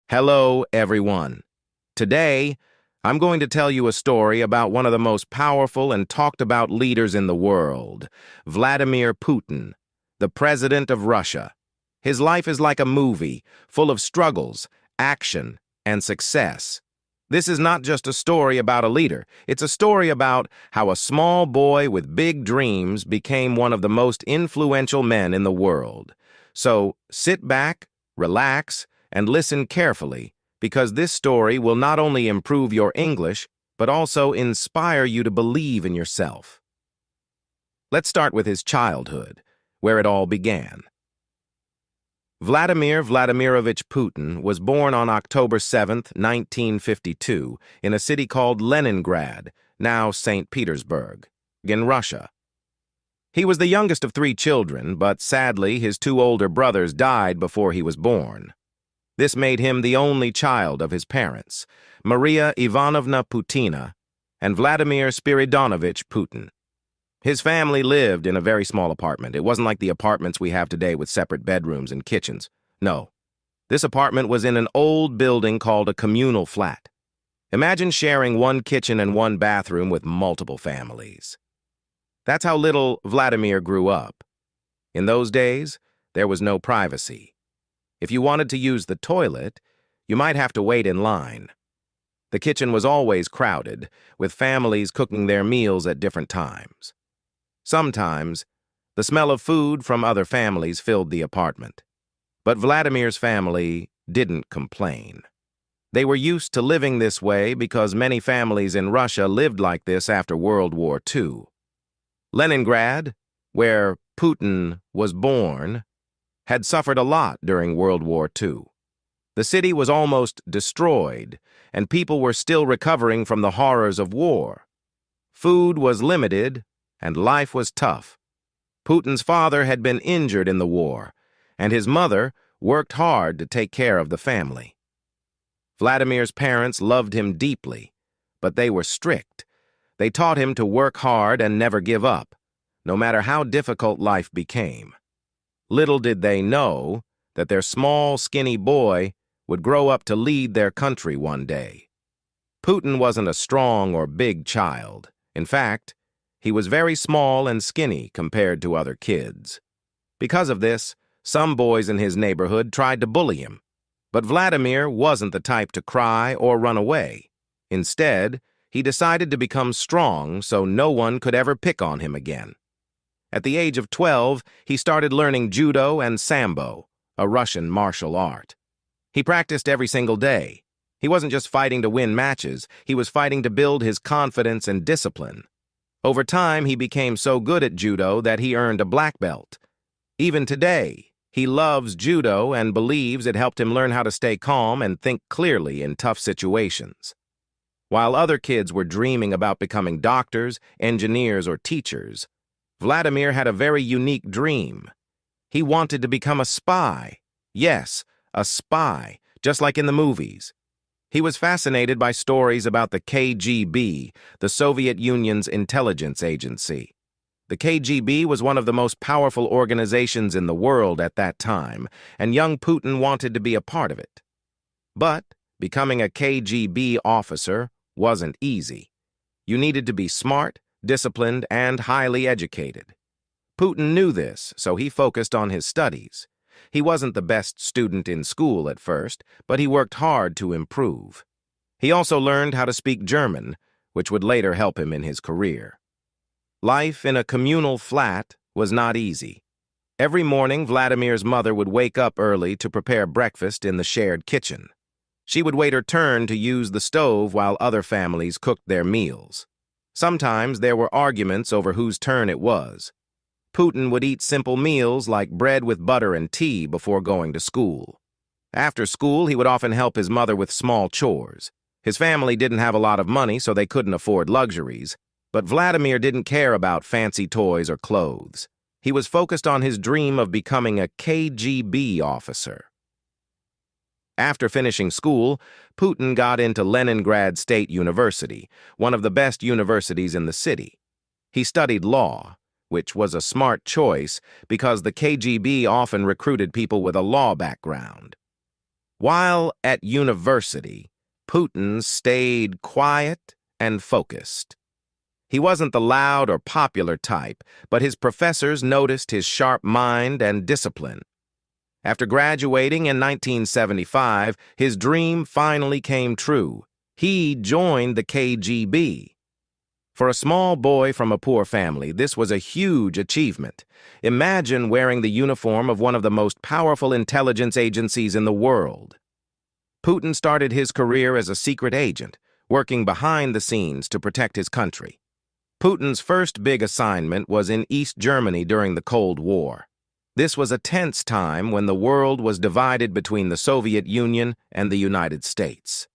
Hello, everyone. Today, I'm going to tell you a story about one of the most powerful and talked about leaders in the world, Vladimir Putin, the president of Russia. His life is like a movie, full of struggles, action, and success. This is not just a story about a leader. It's a story about how a small boy with big dreams became one of the most influential men in the world. So sit back, relax, and listen carefully, because this story will not only improve your English, but also inspire you to believe in yourself. Let's start with his childhood, where it all began. Vladimir Vladimirovich Putin was born on October 7, 1952, in a city called Leningrad, now St. Petersburg, in Russia. He was the youngest of three children, but sadly his two older brothers died before he was born. This made him the only child of his parents, Maria Ivanovna Putina and Vladimir Spiridonovich Putin. His family lived in a very small apartment. It wasn't like the apartments we have today with separate bedrooms and kitchens. No, this apartment was in an old building called a communal flat. Imagine sharing one kitchen and one bathroom with multiple families. That's how little Vladimir grew up. In those days, there was no privacy. If you wanted to use the toilet, you might have to wait in line. The kitchen was always crowded, with families cooking their meals at different times. Sometimes, the smell of food from other families filled the apartment. But Vladimir's family didn't complain. They were used to living this way because many families in Russia lived like this after World War II. Leningrad, where Putin was born, had suffered a lot during World War II. The city was almost destroyed, and people were still recovering from the horrors of war. Food was limited, and life was tough. Putin's father had been injured in the war, and his mother worked hard to take care of the family. Vladimir's parents loved him deeply, but they were strict. They taught him to work hard and never give up, no matter how difficult life became. Little did they know that their small, skinny boy would grow up to lead their country one day. Putin wasn't a strong or big child. In fact, he was very small and skinny compared to other kids. Because of this, some boys in his neighborhood tried to bully him. But Vladimir wasn't the type to cry or run away. Instead, he decided to become strong so no one could ever pick on him again. At the age of 12, he started learning judo and sambo, a Russian martial art. He practiced every single day. He wasn't just fighting to win matches, he was fighting to build his confidence and discipline. Over time, he became so good at judo that he earned a black belt. Even today, he loves judo and believes it helped him learn how to stay calm and think clearly in tough situations. While other kids were dreaming about becoming doctors, engineers, or teachers, Vladimir had a very unique dream. He wanted to become a spy. Yes, a spy, just like in the movies. He was fascinated by stories about the KGB, the Soviet Union's intelligence agency. The KGB was one of the most powerful organizations in the world at that time, and young Putin wanted to be a part of it. But becoming a KGB officer wasn't easy. You needed to be smart, disciplined, and highly educated. Putin knew this, so he focused on his studies. He wasn't the best student in school at first, but he worked hard to improve. He also learned how to speak German, which would later help him in his career. Life in a communal flat was not easy. Every morning, Vladimir's mother would wake up early to prepare breakfast in the shared kitchen. She would wait her turn to use the stove while other families cooked their meals. Sometimes there were arguments over whose turn it was. Putin would eat simple meals like bread with butter and tea before going to school. After school, he would often help his mother with small chores. His family didn't have a lot of money, so they couldn't afford luxuries. But Vladimir didn't care about fancy toys or clothes. He was focused on his dream of becoming a KGB officer. After finishing school, Putin got into Leningrad State University, one of the best universities in the city. He studied law, which was a smart choice because the KGB often recruited people with a law background. While at university, Putin stayed quiet and focused. He wasn't the loud or popular type, but his professors noticed his sharp mind and discipline. After graduating in 1975, his dream finally came true. He joined the KGB. For a small boy from a poor family, this was a huge achievement. Imagine wearing the uniform of one of the most powerful intelligence agencies in the world. Putin started his career as a secret agent, working behind the scenes to protect his country. Putin's first big assignment was in East Germany during the Cold War. This was a tense time when the world was divided between the Soviet Union and the United States.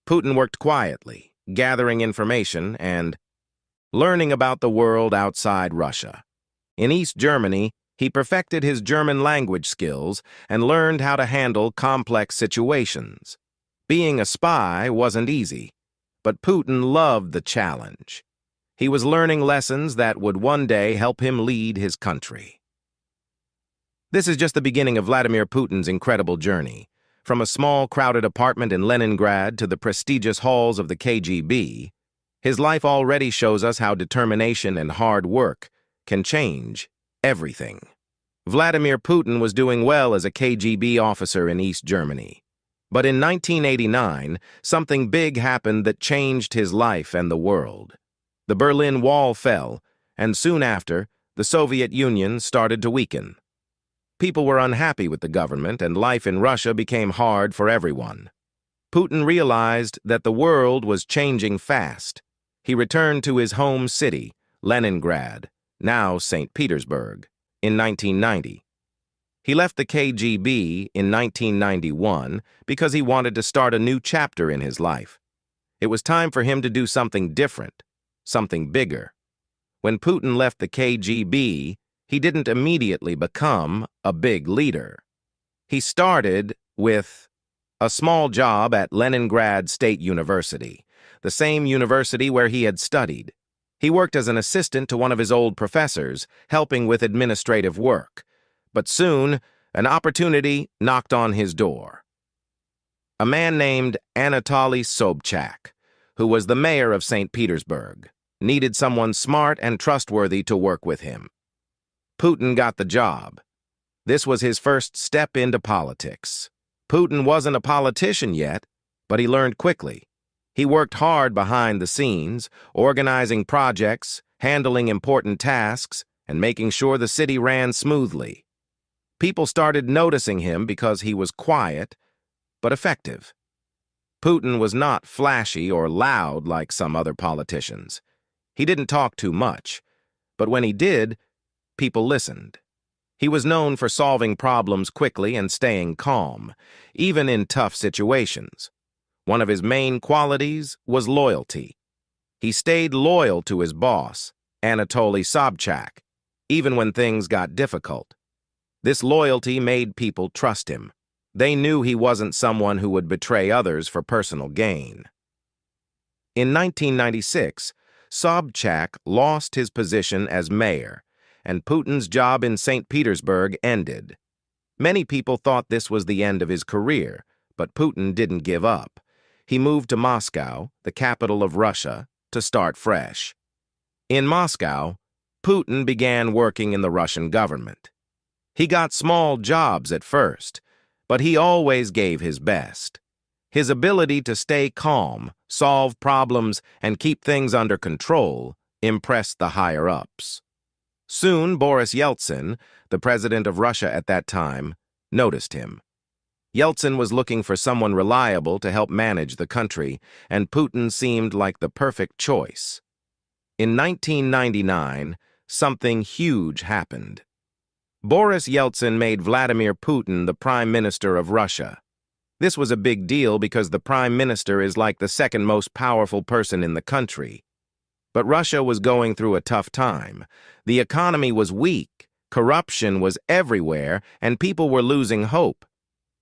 Putin worked quietly, gathering information and learning about the world outside Russia. In East Germany, he perfected his German language skills and learned how to handle complex situations. Being a spy wasn't easy, but Putin loved the challenge. He was learning lessons that would one day help him lead his country. This is just the beginning of Vladimir Putin's incredible journey. From a small, crowded apartment in Leningrad to the prestigious halls of the KGB, his life already shows us how determination and hard work can change everything. Vladimir Putin was doing well as a KGB officer in East Germany. But in 1989, something big happened that changed his life and the world. The Berlin Wall fell, and soon after, the Soviet Union started to weaken. People were unhappy with the government, and life in Russia became hard for everyone. Putin realized that the world was changing fast. He returned to his home city, Leningrad, now St. Petersburg, in 1990. He left the KGB in 1991 because he wanted to start a new chapter in his life. It was time for him to do something different, something bigger. When Putin left the KGB, he didn't immediately become a big leader. He started with a small job at Leningrad State University, the same university where he had studied. He worked as an assistant to one of his old professors, helping with administrative work. But soon, an opportunity knocked on his door. A man named Anatoly Sobchak, who was the mayor of St. Petersburg, needed someone smart and trustworthy to work with him. Putin got the job. This was his first step into politics. Putin wasn't a politician yet, but he learned quickly. He worked hard behind the scenes, organizing projects, handling important tasks, and making sure the city ran smoothly. People started noticing him because he was quiet, but effective. Putin was not flashy or loud like some other politicians. He didn't talk too much, but when he did, people listened. He was known for solving problems quickly and staying calm, even in tough situations. One of his main qualities was loyalty. He stayed loyal to his boss, Anatoly Sobchak, even when things got difficult. This loyalty made people trust him. They knew he wasn't someone who would betray others for personal gain. In 1996, Sobchak lost his position as mayor, and Putin's job in St. Petersburg ended. Many people thought this was the end of his career, but Putin didn't give up. He moved to Moscow, the capital of Russia, to start fresh. In Moscow, Putin began working in the Russian government. He got small jobs at first, but he always gave his best. His ability to stay calm, solve problems, and keep things under control impressed the higher-ups. Soon, Boris Yeltsin, the president of Russia at that time, noticed him. Yeltsin was looking for someone reliable to help manage the country, and Putin seemed like the perfect choice. In 1999, something huge happened. Boris Yeltsin made Vladimir Putin the Prime Minister of Russia. This was a big deal because the Prime Minister is like the second most powerful person in the country. But Russia was going through a tough time. The economy was weak, corruption was everywhere, and people were losing hope.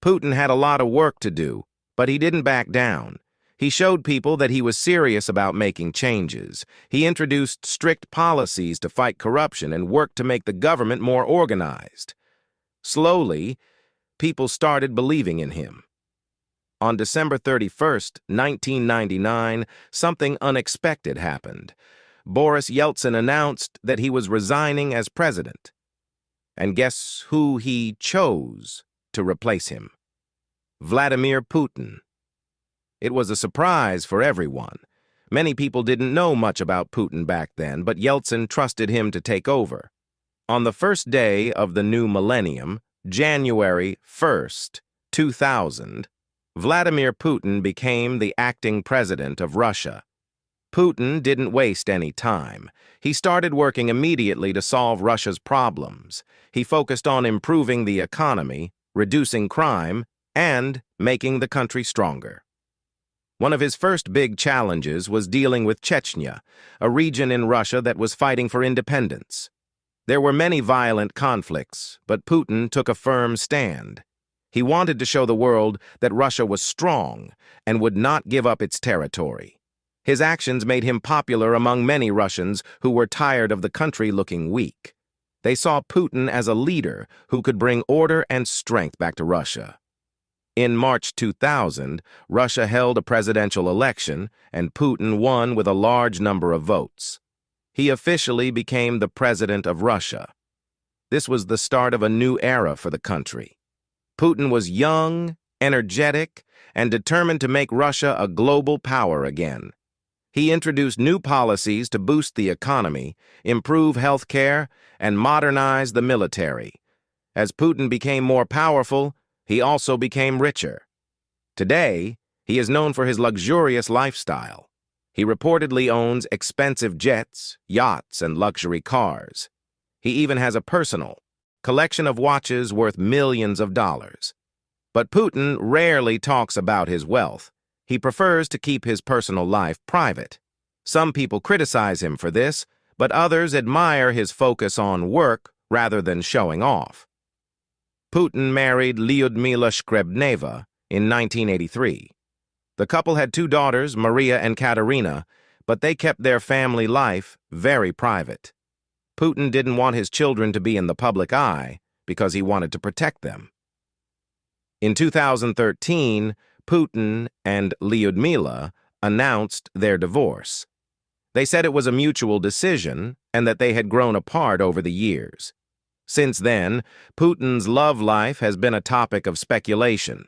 Putin had a lot of work to do, but he didn't back down. He showed people that he was serious about making changes. He introduced strict policies to fight corruption and worked to make the government more organized. Slowly, people started believing in him. On December 31st, 1999, something unexpected happened. Boris Yeltsin announced that he was resigning as president. And guess who he chose to replace him? Vladimir Putin. It was a surprise for everyone. Many people didn't know much about Putin back then, but Yeltsin trusted him to take over. On the first day of the new millennium, January 1st, 2000, Vladimir Putin became the acting president of Russia. Putin didn't waste any time. He started working immediately to solve Russia's problems. He focused on improving the economy, reducing crime, and making the country stronger. One of his first big challenges was dealing with Chechnya, a region in Russia that was fighting for independence. There were many violent conflicts, but Putin took a firm stand. He wanted to show the world that Russia was strong and would not give up its territory. His actions made him popular among many Russians who were tired of the country looking weak. They saw Putin as a leader who could bring order and strength back to Russia. In March 2000, Russia held a presidential election, and Putin won with a large number of votes. He officially became the president of Russia. This was the start of a new era for the country. Putin was young, energetic, and determined to make Russia a global power again. He introduced new policies to boost the economy, improve health care, and modernize the military. As Putin became more powerful, he also became richer. Today, he is known for his luxurious lifestyle. He reportedly owns expensive jets, yachts, and luxury cars. He even has a personal collection of watches worth millions of dollars. But Putin rarely talks about his wealth. He prefers to keep his personal life private. Some people criticize him for this, but others admire his focus on work rather than showing off. Putin married Lyudmila Shkrebneva in 1983. The couple had two daughters, Maria and Katerina, but they kept their family life very private. Putin didn't want his children to be in the public eye because he wanted to protect them. In 2013, Putin and Lyudmila announced their divorce. They said it was a mutual decision and that they had grown apart over the years. Since then, Putin's love life has been a topic of speculation.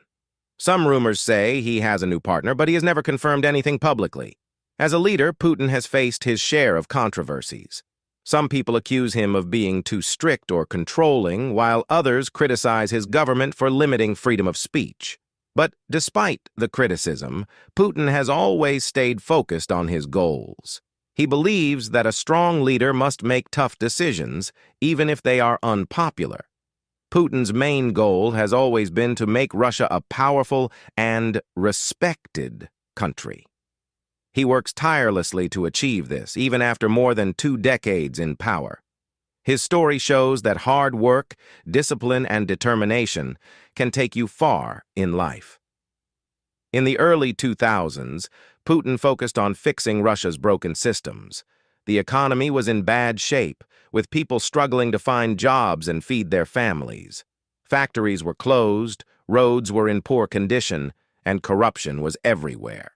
Some rumors say he has a new partner, but he has never confirmed anything publicly. As a leader, Putin has faced his share of controversies. Some people accuse him of being too strict or controlling, while others criticize his government for limiting freedom of speech. But despite the criticism, Putin has always stayed focused on his goals. He believes that a strong leader must make tough decisions, even if they are unpopular. Putin's main goal has always been to make Russia a powerful and respected country. He works tirelessly to achieve this, even after more than 2 decades in power. His story shows that hard work, discipline, and determination can take you far in life. In the early 2000s, Putin focused on fixing Russia's broken systems. The economy was in bad shape, with people struggling to find jobs and feed their families. Factories were closed, roads were in poor condition, and corruption was everywhere.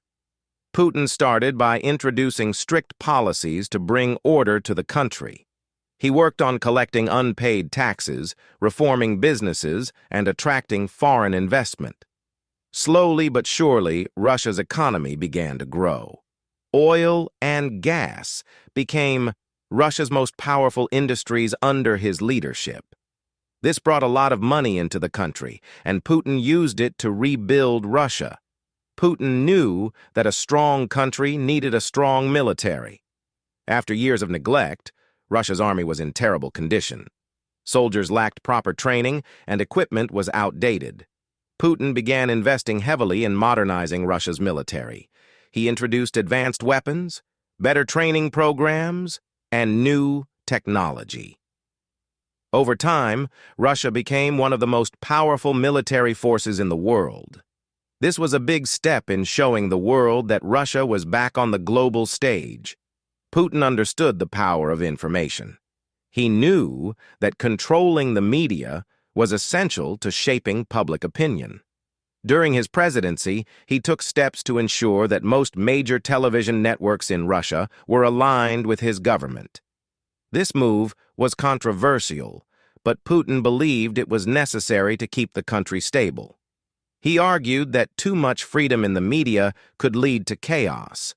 Putin started by introducing strict policies to bring order to the country. He worked on collecting unpaid taxes, reforming businesses, and attracting foreign investment. Slowly but surely, Russia's economy began to grow. Oil and gas became Russia's most powerful industries under his leadership. This brought a lot of money into the country, and Putin used it to rebuild Russia. Putin knew that a strong country needed a strong military. After years of neglect, Russia's army was in terrible condition. Soldiers lacked proper training, and equipment was outdated. Putin began investing heavily in modernizing Russia's military. He introduced advanced weapons, better training programs, and new technology. Over time, Russia became one of the most powerful military forces in the world. This was a big step in showing the world that Russia was back on the global stage. Putin understood the power of information. He knew that controlling the media was essential to shaping public opinion. During his presidency, he took steps to ensure that most major television networks in Russia were aligned with his government. This move was controversial, but Putin believed it was necessary to keep the country stable. He argued that too much freedom in the media could lead to chaos.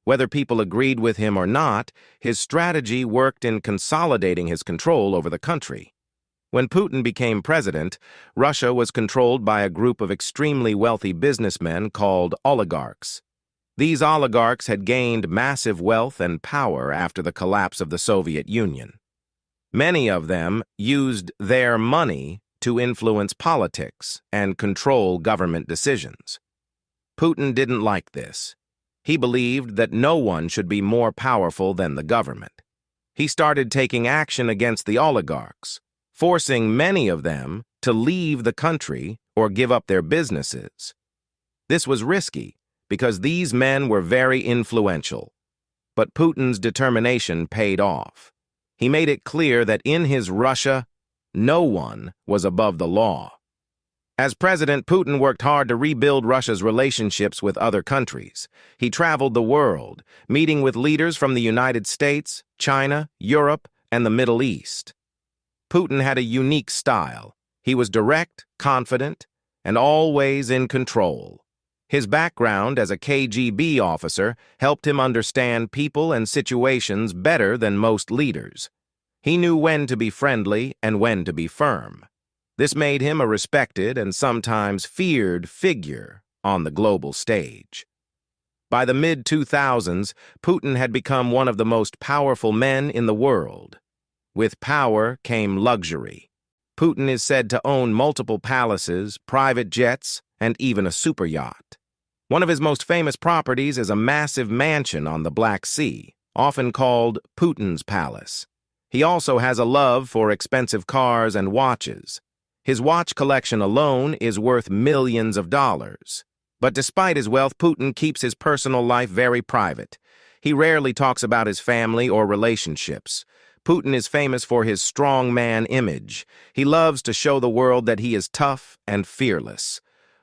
Whether people agreed with him or not, his strategy worked in consolidating his control over the country. When Putin became president, Russia was controlled by a group of extremely wealthy businessmen called oligarchs. These oligarchs had gained massive wealth and power after the collapse of the Soviet Union. Many of them used their money to influence politics and control government decisions. Putin didn't like this. He believed that no one should be more powerful than the government. He started taking action against the oligarchs, forcing many of them to leave the country or give up their businesses. This was risky because these men were very influential, but Putin's determination paid off. He made it clear that in his Russia, no one was above the law. As president, Putin worked hard to rebuild Russia's relationships with other countries. He traveled the world, meeting with leaders from the United States, China, Europe, and the Middle East. Putin had a unique style. He was direct, confident, and always in control. His background as a KGB officer helped him understand people and situations better than most leaders. He knew when to be friendly and when to be firm. This made him a respected and sometimes feared figure on the global stage. By the mid-2000s, Putin had become one of the most powerful men in the world. With power came luxury. Putin is said to own multiple palaces, private jets, and even a superyacht. One of his most famous properties is a massive mansion on the Black Sea, often called Putin's Palace. He also has a love for expensive cars and watches. His watch collection alone is worth millions of dollars. But despite his wealth, Putin keeps his personal life very private. He rarely talks about his family or relationships. Putin is famous for his strongman image. He loves to show the world that he is tough and fearless.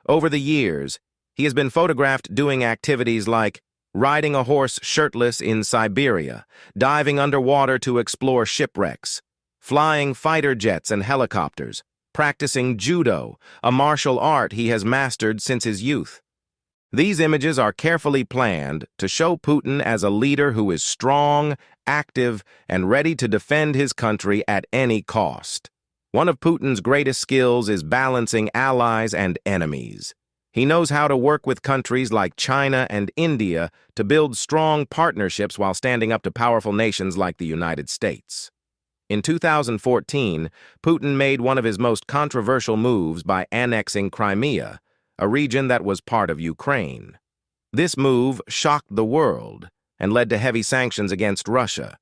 Over the years, he has been photographed doing activities like riding a horse shirtless in Siberia, diving underwater to explore shipwrecks, flying fighter jets and helicopters, practicing judo, a martial art he has mastered since his youth. These images are carefully planned to show Putin as a leader who is strong, active, and ready to defend his country at any cost. One of Putin's greatest skills is balancing allies and enemies. He knows how to work with countries like China and India to build strong partnerships while standing up to powerful nations like the United States. In 2014, Putin made one of his most controversial moves by annexing Crimea, a region that was part of Ukraine. This move shocked the world and led to heavy sanctions against Russia.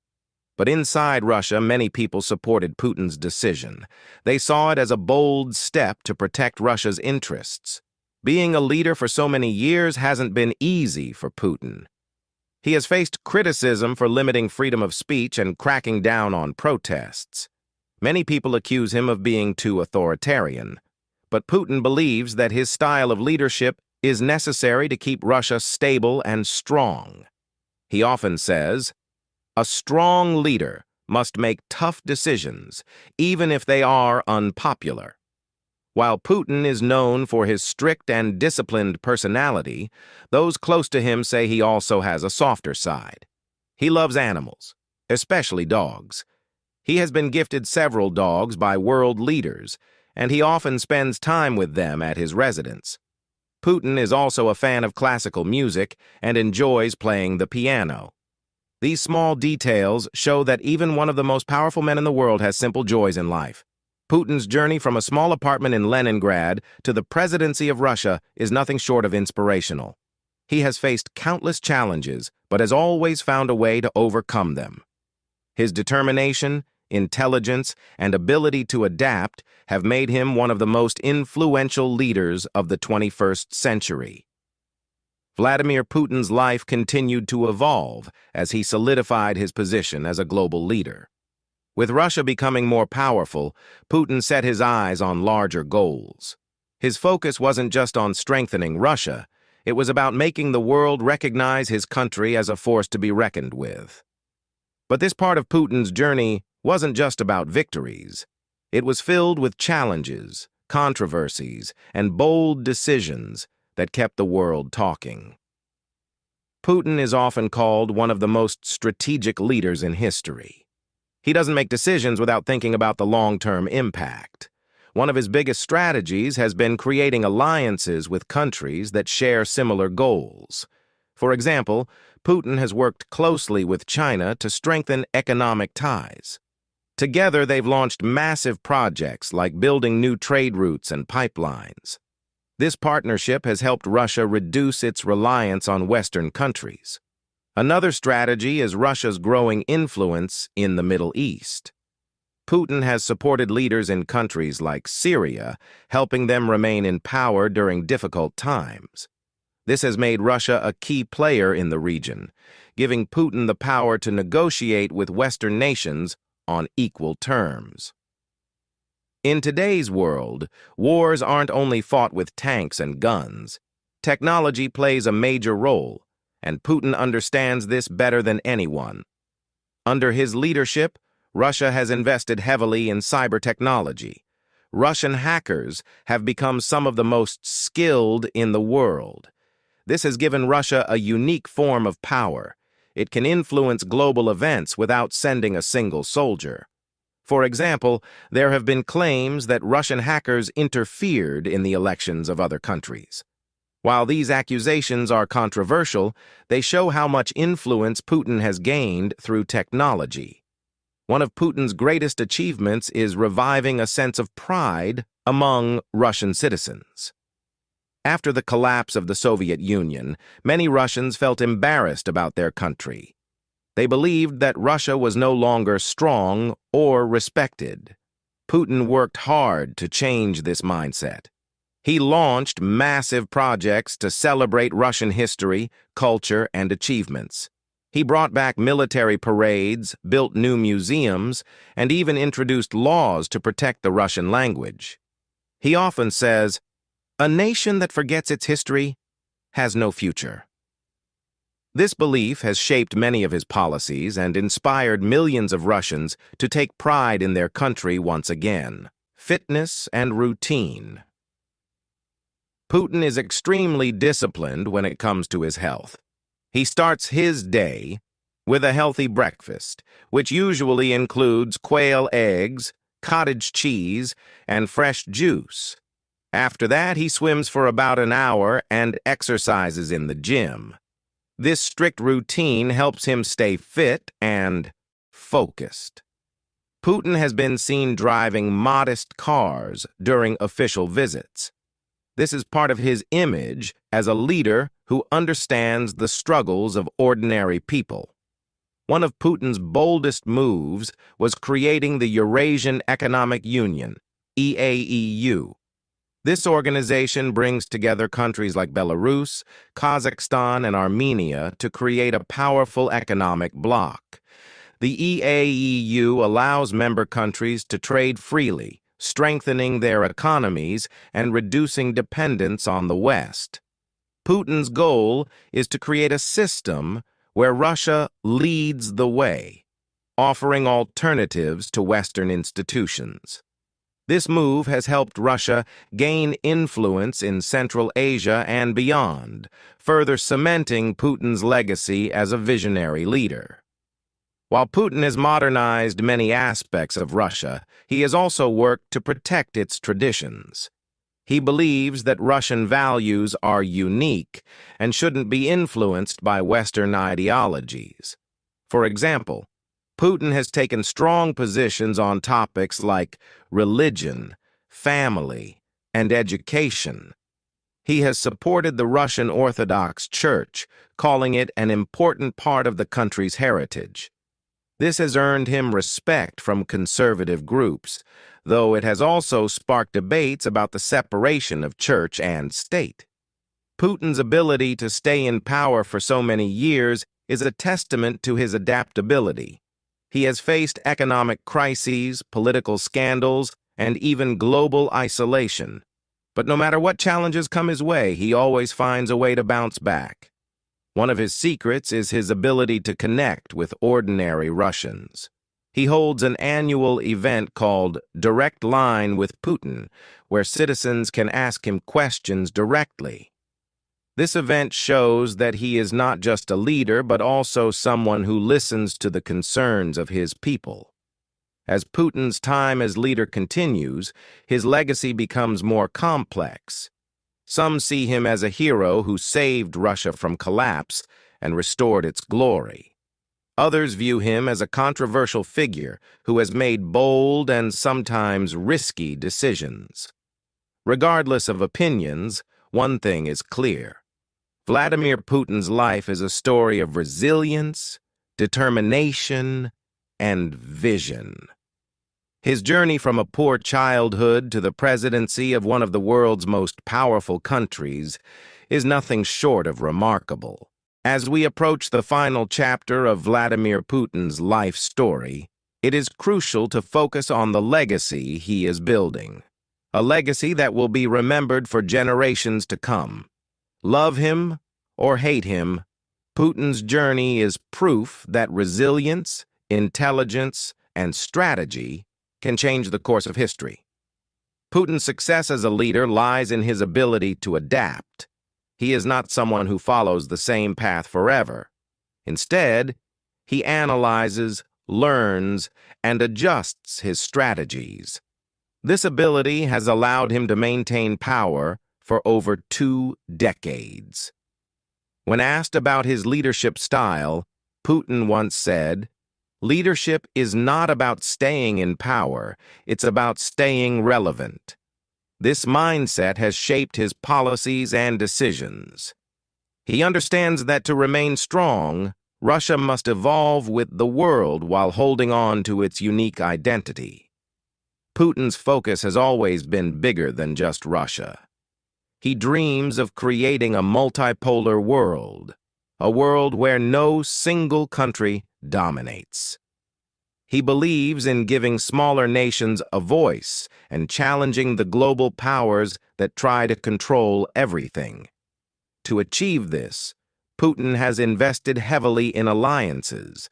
But inside Russia, many people supported Putin's decision. They saw it as a bold step to protect Russia's interests. Being a leader for so many years hasn't been easy for Putin. He has faced criticism for limiting freedom of speech and cracking down on protests. Many people accuse him of being too authoritarian. But Putin believes that his style of leadership is necessary to keep Russia stable and strong. He often says, "A strong leader must make tough decisions, even if they are unpopular." While Putin is known for his strict and disciplined personality, those close to him say he also has a softer side. He loves animals, especially dogs. He has been gifted several dogs by world leaders, and he often spends time with them at his residence. Putin is also a fan of classical music and enjoys playing the piano. These small details show that even one of the most powerful men in the world has simple joys in life. Putin's journey from a small apartment in Leningrad to the presidency of Russia is nothing short of inspirational. He has faced countless challenges, but has always found a way to overcome them. His determination, intelligence, and ability to adapt have made him one of the most influential leaders of the 21st century. Vladimir Putin's life continued to evolve as he solidified his position as a global leader. With Russia becoming more powerful, Putin set his eyes on larger goals. His focus wasn't just on strengthening Russia, it was about making the world recognize his country as a force to be reckoned with. But this part of Putin's journey wasn't just about victories. It was filled with challenges, controversies, and bold decisions that kept the world talking. Putin is often called one of the most strategic leaders in history. He doesn't make decisions without thinking about the long-term impact. One of his biggest strategies has been creating alliances with countries that share similar goals. For example, Putin has worked closely with China to strengthen economic ties. Together, they've launched massive projects like building new trade routes and pipelines. This partnership has helped Russia reduce its reliance on Western countries. Another strategy is Russia's growing influence in the Middle East. Putin has supported leaders in countries like Syria, helping them remain in power during difficult times. This has made Russia a key player in the region, giving Putin the power to negotiate with Western nations on equal terms. In today's world, wars aren't only fought with tanks and guns. Technology plays a major role, and Putin understands this better than anyone. Under his leadership, Russia has invested heavily in cyber technology. Russian hackers have become some of the most skilled in the world. This has given Russia a unique form of power. It can influence global events without sending a single soldier. For example, there have been claims that Russian hackers interfered in the elections of other countries. While these accusations are controversial, they show how much influence Putin has gained through technology. One of Putin's greatest achievements is reviving a sense of pride among Russian citizens. After the collapse of the Soviet Union, many Russians felt embarrassed about their country. They believed that Russia was no longer strong or respected. Putin worked hard to change this mindset. He launched massive projects to celebrate Russian history, culture, and achievements. He brought back military parades, built new museums, and even introduced laws to protect the Russian language. He often says, "A nation that forgets its history has no future." This belief has shaped many of his policies and inspired millions of Russians to take pride in their country once again. Fitness and routine. Putin is extremely disciplined when it comes to his health. He starts his day with a healthy breakfast, which usually includes quail eggs, cottage cheese, and fresh juice. After that, he swims for about an hour and exercises in the gym. This strict routine helps him stay fit and focused. Putin has been seen driving modest cars during official visits. This is part of his image as a leader who understands the struggles of ordinary people. One of Putin's boldest moves was creating the Eurasian Economic Union, EAEU. This organization brings together countries like Belarus, Kazakhstan, and Armenia to create a powerful economic bloc. The EAEU allows member countries to trade freely, strengthening their economies and reducing dependence on the West. Putin's goal is to create a system where Russia leads the way, offering alternatives to Western institutions. This move has helped Russia gain influence in Central Asia and beyond, further cementing Putin's legacy as a visionary leader. While Putin has modernized many aspects of Russia, he has also worked to protect its traditions. He believes that Russian values are unique and shouldn't be influenced by Western ideologies. For example, Putin has taken strong positions on topics like religion, family, and education. He has supported the Russian Orthodox Church, calling it an important part of the country's heritage. This has earned him respect from conservative groups, though it has also sparked debates about the separation of church and state. Putin's ability to stay in power for so many years is a testament to his adaptability. He has faced economic crises, political scandals, and even global isolation. But no matter what challenges come his way, he always finds a way to bounce back. One of his secrets is his ability to connect with ordinary Russians. He holds an annual event called Direct Line with Putin, where citizens can ask him questions directly. This event shows that he is not just a leader, but also someone who listens to the concerns of his people. As Putin's time as leader continues, his legacy becomes more complex. Some see him as a hero who saved Russia from collapse and restored its glory. Others view him as a controversial figure who has made bold and sometimes risky decisions. Regardless of opinions, one thing is clear. Vladimir Putin's life is a story of resilience, determination, and vision. His journey from a poor childhood to the presidency of one of the world's most powerful countries is nothing short of remarkable. As we approach the final chapter of Vladimir Putin's life story, it is crucial to focus on the legacy he is building. A legacy that will be remembered for generations to come. Love him or hate him, Putin's journey is proof that resilience, intelligence, and strategy can change the course of history. Putin's success as a leader lies in his ability to adapt. He is not someone who follows the same path forever. Instead, he analyzes, learns, and adjusts his strategies. This ability has allowed him to maintain power for over 2 decades. When asked about his leadership style, Putin once said, "Leadership is not about staying in power, it's about staying relevant." This mindset has shaped his policies and decisions. He understands that to remain strong, Russia must evolve with the world while holding on to its unique identity. Putin's focus has always been bigger than just Russia. He dreams of creating a multipolar world, a world where no single country dominates. He believes in giving smaller nations a voice and challenging the global powers that try to control everything. To achieve this, Putin has invested heavily in alliances.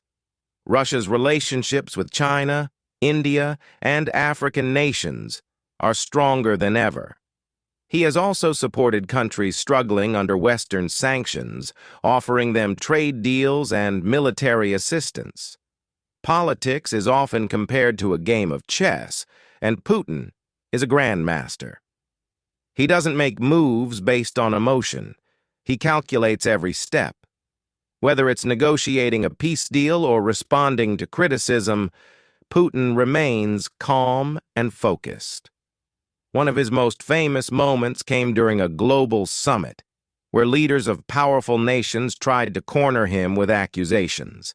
Russia's relationships with China, India, and African nations are stronger than ever. He has also supported countries struggling under Western sanctions, offering them trade deals and military assistance. Politics is often compared to a game of chess, and Putin is a grandmaster. He doesn't make moves based on emotion. He calculates every step. Whether it's negotiating a peace deal or responding to criticism, Putin remains calm and focused. One of his most famous moments came during a global summit, where leaders of powerful nations tried to corner him with accusations.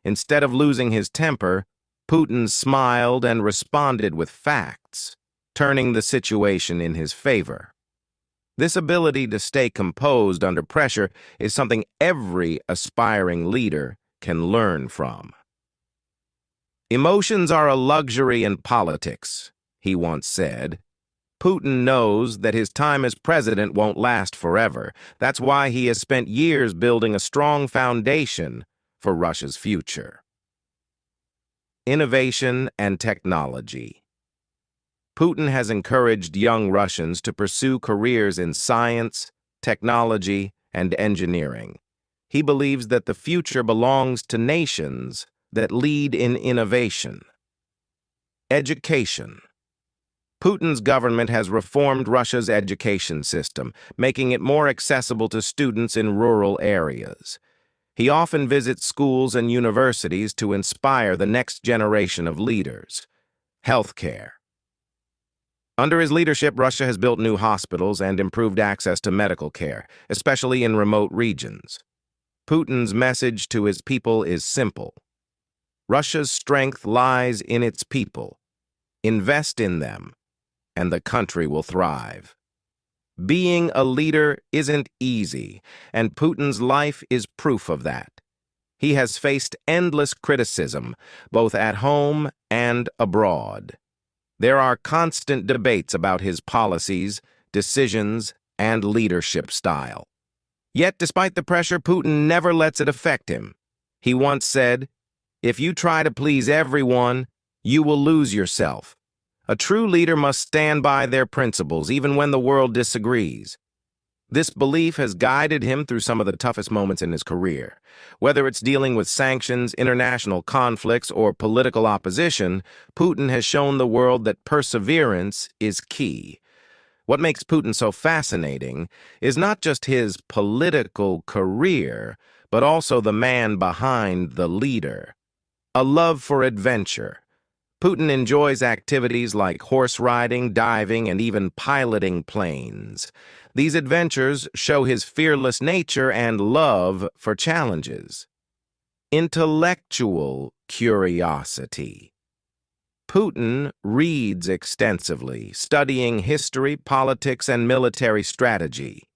Instead of losing his temper, Putin smiled and responded with facts, turning the situation in his favor. This ability to stay composed under pressure is something every aspiring leader can learn from. "Emotions are a luxury in politics," he once said. Putin knows that his time as president won't last forever. That's why he has spent years building a strong foundation for Russia's future. Innovation and technology. Putin has encouraged young Russians to pursue careers in science, technology, and engineering. He believes that the future belongs to nations that lead in innovation. Education. Putin's government has reformed Russia's education system, making it more accessible to students in rural areas. He often visits schools and universities to inspire the next generation of leaders. Healthcare. Under his leadership, Russia has built new hospitals and improved access to medical care, especially in remote regions. Putin's message to his people is simple. Russia's strength lies in its people. Invest in them, and the country will thrive. Being a leader isn't easy, and Putin's life is proof of that. He has faced endless criticism, both at home and abroad. There are constant debates about his policies, decisions, and leadership style. Yet, despite the pressure, Putin never lets it affect him. He once said, "If you try to please everyone, you will lose yourself." A true leader must stand by their principles, even when the world disagrees. This belief has guided him through some of the toughest moments in his career. Whether it's dealing with sanctions, international conflicts, or political opposition, Putin has shown the world that perseverance is key. What makes Putin so fascinating is not just his political career, but also the man behind the leader. A love for adventure. Putin enjoys activities like horse riding, diving, and even piloting planes. These adventures show his fearless nature and love for challenges. Intellectual curiosity. Putin reads extensively, studying history, politics, and military strategy.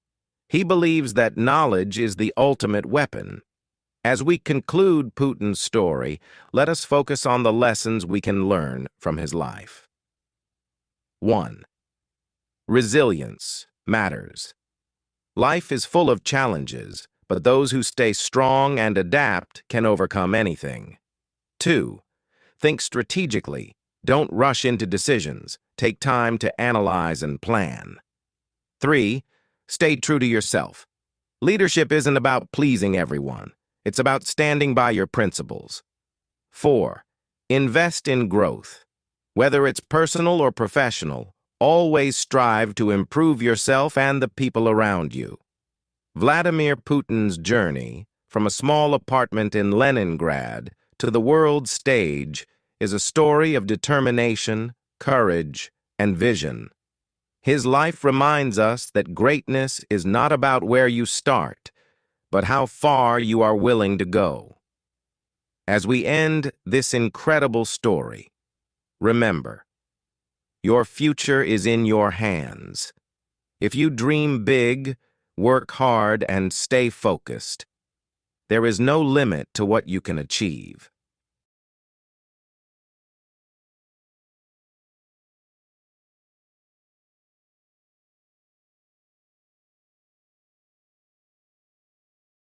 He believes that knowledge is the ultimate weapon. As we conclude Putin's story, let us focus on the lessons we can learn from his life. 1. Resilience matters. Life is full of challenges, but those who stay strong and adapt can overcome anything. 2. Think strategically. Don't rush into decisions. Take time to analyze and plan. 3. Stay true to yourself. Leadership isn't about pleasing everyone. It's about standing by your principles. 4. Invest in growth. Whether it's personal or professional, always strive to improve yourself and the people around you. Vladimir Putin's journey, from a small apartment in Leningrad to the world stage, is a story of determination, courage, and vision. His life reminds us that greatness is not about where you start, but how far you are willing to go. As we end this incredible story, remember, your future is in your hands. If you dream big, work hard, and stay focused, there is no limit to what you can achieve.